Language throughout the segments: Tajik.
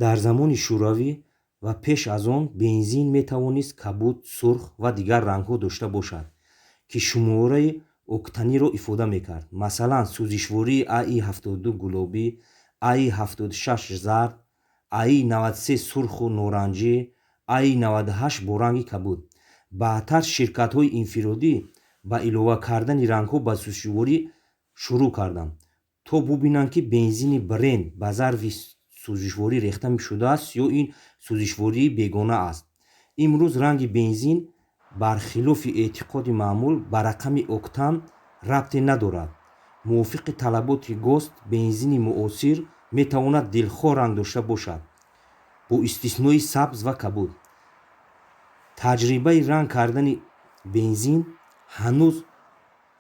дар замони шӯравӣ ва пеш аз он бензин метавонист кабуд, сурх ва дигар рангҳо дошта бошад, ки шумораи октаниро ифода мекард. Масалан, сӯзишвории АИ-72 гулобӣ, АИ-76 зард, АИ-93 сурху норанҷӣ, АИ-98 бо ранги кабуд. Баъдтар ширкатҳои инфиродӣ ба илова кардани рангҳо ба сӯзишворӣ шурӯъ карданд, то бубинанд ки бензини бренд ба зарфи сӯзишворӣ рехта шудааст ё ин сӯзишвории бегона аст. имрӯз ранги бензин бархилофи эътиқоди маъмул ба рақами октан рабте надорад. мувофиқи талаботи ГОСТ, бензини муосир метавонад дилхоҳ ранг дошта бошад, бо истиснои сабз ва кабуд. таҷрибаи ранг кардани бензин ҳанӯз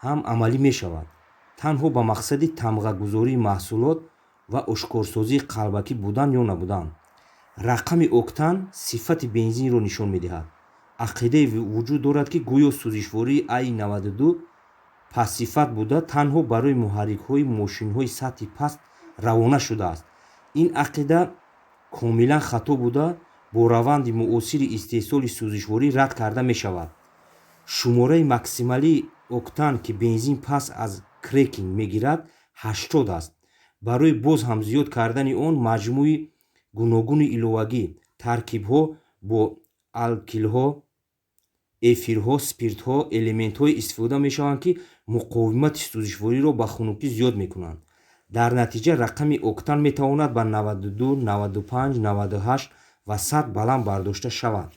ҳам амалӣ мешавад, танҳо ба мақсади тамғагузории маҳсулот ва ошкорсозии қалбакӣ будан ё набудан. рақами октан сифати бензинро нишон медиҳад. ақидае вуҷуд дорад, ки гӯё сӯзишвории АИ-92 пастсифат буда танҳо барои муҳаррикҳои мошинҳои сатҳи паст равона шудааст. ин ақида комилан хато буда, бо раванди муосири истеҳсоли сӯзишворӣ рад карда мешавад. шумораи максималии октан, ки бензин пас аз крекинг мегирад, 80 аст. барои боз ҳам зиёд кардани он маҷмӯи гуногуни иловагӣ, таркибҳо бо алкилҳо, эфирҳо, спиртҳо, элементҳое истифода мешаванд, ки муқовимати сӯзишвориро ба хунукӣ зиёд мекунанд. дар натиҷа рақами октан метавонад ба 92, 95, 98 ва 100 баланд бардошта шавад.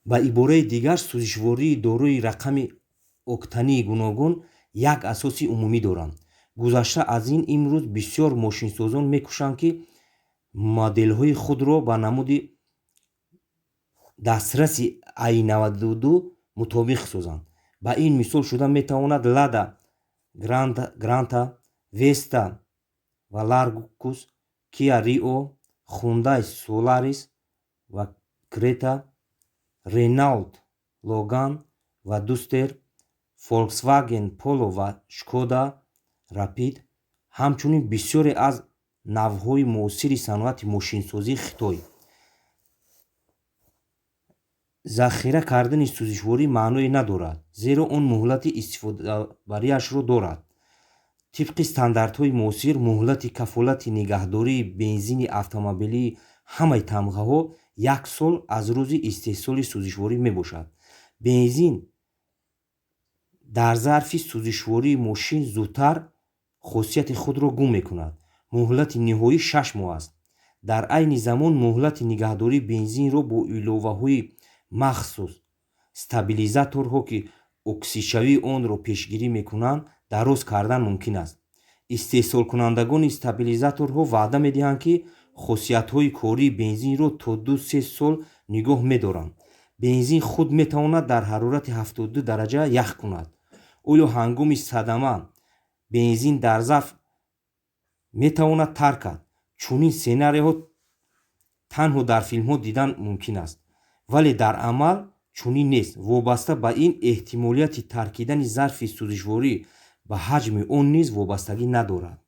ба ибораи дигар, сӯзишвории дорои рақами октании гуногун як асоси умумӣ доранд. гузашта аз ин, имрӯз бисёр мошинсозон мекӯшанд, ки моделҳои худро ба намуди дастраси АИ-92 мутобиқ созанд. ба ин мисол шуда метавонад Лада Гранта, Веста ва Ларгус, Киа Рио, Хундай Соларис ва Крета, Renault Логан ва Дустер, Volkswagen Polo ва Шкода Rapid, ҳамчунин бисёре аз навъҳои муосири санъати мошинсозии Хитой. захира кардани сӯзишворӣ маъное надорад, зеро он муҳлати истифодабариашро дорад. тибқи стандартҳои муосир, муҳлати кафолати нигаҳдории бензини автомобилии ҳамаи тамғаҳо 1 сол аз рӯзи истеҳсоли сӯзишворӣ мебошад. бензин дар зарфи сӯзишвории мошин зудтар хосияти худро гум мекунад. муҳлати ниҳоӣ 6 моҳ аст. дар айни замон муҳлати нигаҳдории бензинро бо иловаҳои махсус стабилизаторҳо, ки оксидшавии онро пешгирӣ мекунанд, дароз кардан мумкин аст. истеҳсолкунандагони стабилизаторҳо ваъда медиҳанд, ки хосиятҳои кории бензинро то 2-3 сол нигоҳ медоранд. бензин худ метавонад дар ҳарорати 72 дараҷа ях кунад. оё ҳангоми садама бензин дар зарф метавонад таркад? чунин сценарияҳо танҳо дар филмҳо дидан мумкин аст, вале дар амал чунин нест. вобаста ба ин, эҳтимолияти таркидани зарфи сӯзишворӣ ба ҳаҷми он низ вобастагӣ надорад.